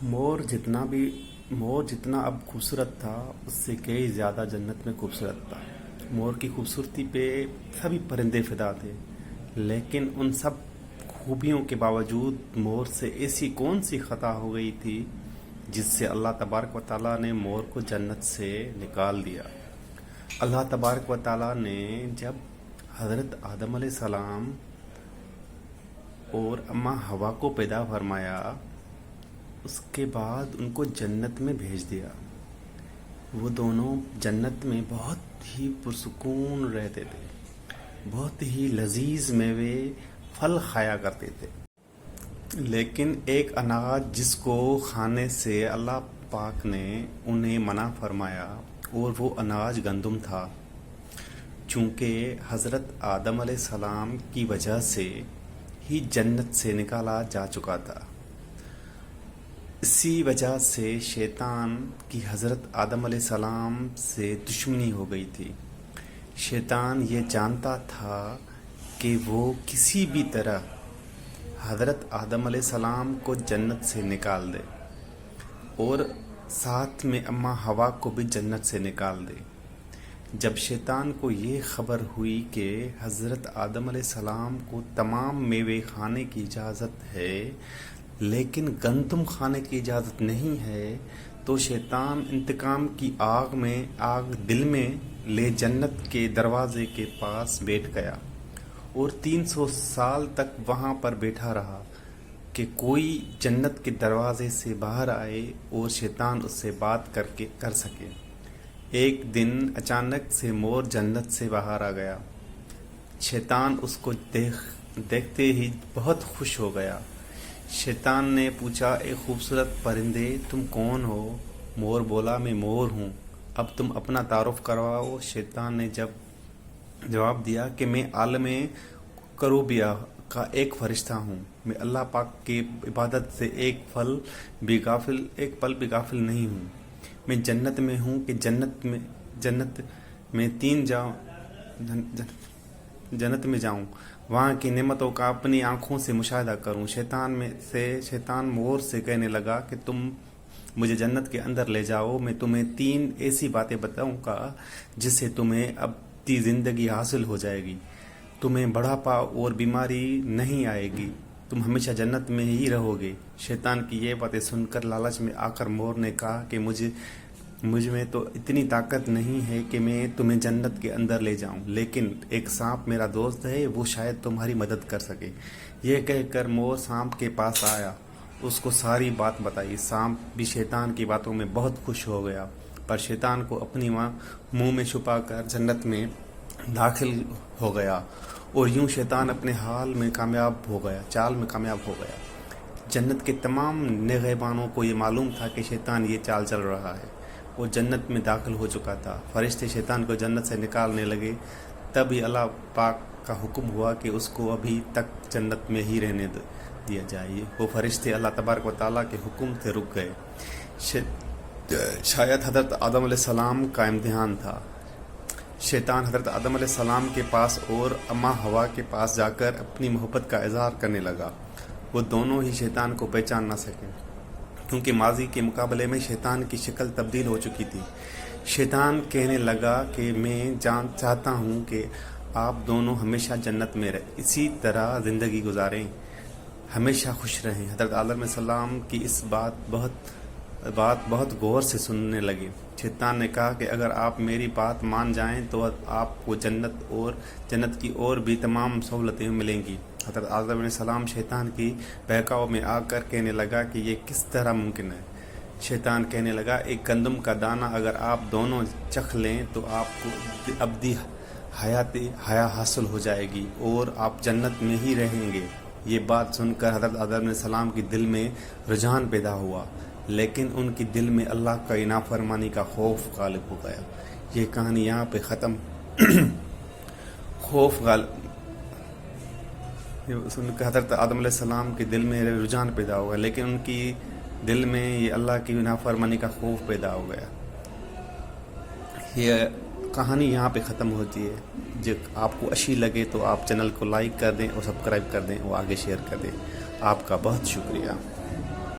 مور جتنا اب خوبصورت تھا اس سے کئی زیادہ جنت میں خوبصورت تھا۔ مور کی خوبصورتی پہ سبھی پرندے فدا تھے، لیکن ان سب خوبیوں کے باوجود مور سے ایسی کون سی خطا ہو گئی تھی جس سے اللہ تبارک و تعالیٰ نے مور کو جنت سے نکال دیا۔ اللہ تبارک و تعالیٰ نے جب حضرت آدم علیہ السلام اور اماں حوا کو پیدا فرمایا، اس کے بعد ان کو جنت میں بھیج دیا۔ وہ دونوں جنت میں بہت ہی پرسکون رہتے تھے، بہت ہی لذیذ میوے پھل کھایا کرتے تھے، لیکن ایک اناج جس کو کھانے سے اللہ پاک نے انہیں منع فرمایا، اور وہ اناج گندم تھا۔ چونکہ حضرت آدم علیہ السلام کی وجہ سے ہی جنت سے نکالا جا چکا تھا، اسی وجہ سے شیطان کی حضرت آدم علیہ السلام سے دشمنی ہو گئی تھی۔ شیطان یہ جانتا تھا کہ وہ کسی بھی طرح حضرت آدم علیہ السلام کو جنت سے نکال دے اور ساتھ میں اماں حوا کو بھی جنت سے نکال دے۔ جب شیطان کو یہ خبر ہوئی کہ حضرت آدم علیہ السلام کو تمام میوے کھانے کی اجازت ہے لیکن گندم کھانے کی اجازت نہیں ہے، تو شیطان انتقام کی آگ دل میں لے جنت کے دروازے کے پاس بیٹھ گیا اور 300 سال تک وہاں پر بیٹھا رہا کہ کوئی جنت کے دروازے سے باہر آئے اور شیطان اس سے بات کر سکے۔ ایک دن اچانک سے مور جنت سے باہر آ گیا۔ شیطان اس کو دیکھتے ہی بہت خوش ہو گیا۔ شیطان نے پوچھا، اے خوبصورت پرندے، تم کون ہو؟ مور بولا، میں مور ہوں، اب تم اپنا تعارف کرواؤ۔ شیطان نے جواب دیا کہ میں عالم کروبیہ کا ایک فرشتہ ہوں، میں اللہ پاک کی عبادت سے ایک پل بھی غافل نہیں ہوں۔ میں جنت میں ہوں کہ جنت میں جاؤں، وہاں کی نعمتوں کا اپنی آنکھوں سے مشاہدہ کروں۔ شیطان مور سے کہنے لگا کہ تم مجھے جنت کے اندر لے جاؤ، میں تمہیں 3 ایسی باتیں بتاؤں گا جس سے تمہیں ابدی زندگی حاصل ہو جائے گی، تمہیں بڑھاپا اور بیماری نہیں آئے گی، تم ہمیشہ جنت میں ہی رہو گے۔ شیطان کی یہ باتیں سن کر لالچ میں آ کر مور نے کہا کہ مجھ میں تو اتنی طاقت نہیں ہے کہ میں تمہیں جنت کے اندر لے جاؤں، لیکن ایک سانپ میرا دوست ہے، وہ شاید تمہاری مدد کر سکے۔ یہ کہہ کر مور سانپ کے پاس آیا، اس کو ساری بات بتائی۔ سانپ بھی شیطان کی باتوں میں بہت خوش ہو گیا، پر شیطان کو اپنی منہ میں چھپا کر جنت میں داخل ہو گیا، اور یوں شیطان اپنے چال میں کامیاب ہو گیا۔ جنت کے تمام نگہبانوں کو یہ معلوم تھا کہ شیطان یہ چال چل رہا ہے، وہ جنت میں داخل ہو چکا تھا۔ فرشتے شیطان کو جنت سے نکالنے لگے، تب ہی اللہ پاک کا حکم ہوا کہ اس کو ابھی تک جنت میں ہی رہنے دیا جائے۔ وہ فرشتے اللہ تبارک و تعالیٰ کے حکم سے رک گئے۔ شاید حضرت آدم علیہ السلام کا امتحان تھا۔ شیطان حضرت آدم علیہ السلام کے پاس اور اماں حوا کے پاس جا کر اپنی محبت کا اظہار کرنے لگا۔ وہ دونوں ہی شیطان کو پہچان نہ سکے، کیونکہ ماضی کے مقابلے میں شیطان کی شکل تبدیل ہو چکی تھی۔ شیطان کہنے لگا کہ میں چاہتا ہوں کہ آپ دونوں ہمیشہ جنت میں اسی طرح زندگی گزاریں، ہمیشہ خوش رہیں۔ حضرت آدم علیہ السلام کی اس بات بہت غور سے سننے لگے۔ شیطان نے کہا کہ اگر آپ میری بات مان جائیں تو آپ کو جنت کی اور بھی تمام سہولتیں ملیں گی۔ حضرت آدم علیہ السلام شیطان کی بہکاؤ میں آ کر کہنے لگا کہ یہ کس طرح ممکن ہے؟ شیطان کہنے لگا، ایک گندم کا دانہ اگر آپ دونوں چکھ لیں تو آپ کو ابدی حیا حاصل ہو جائے گی اور آپ جنت میں ہی رہیں گے۔ یہ بات سن کر حضرت آدم علیہ السلام کے دل میں رجحان پیدا ہوا، لیکن ان کے دل میں اللہ کا نافرمانی کا خوف غالب ہو گیا۔ یہ کہانی یہاں پہ ختم۔ سن کر حضرت آدم علیہ السلام کے دل میں رجحان پیدا ہوا، لیکن ان کی دل میں یہ اللہ کی نافرمانی کا خوف پیدا ہو گیا۔ یہ کہانی یہاں پہ ختم ہوتی ہے۔ جو آپ کو اچھی لگے تو آپ چینل کو لائک کر دیں اور سبسکرائب کر دیں اور آگے شیئر کر دیں۔ آپ کا بہت شکریہ۔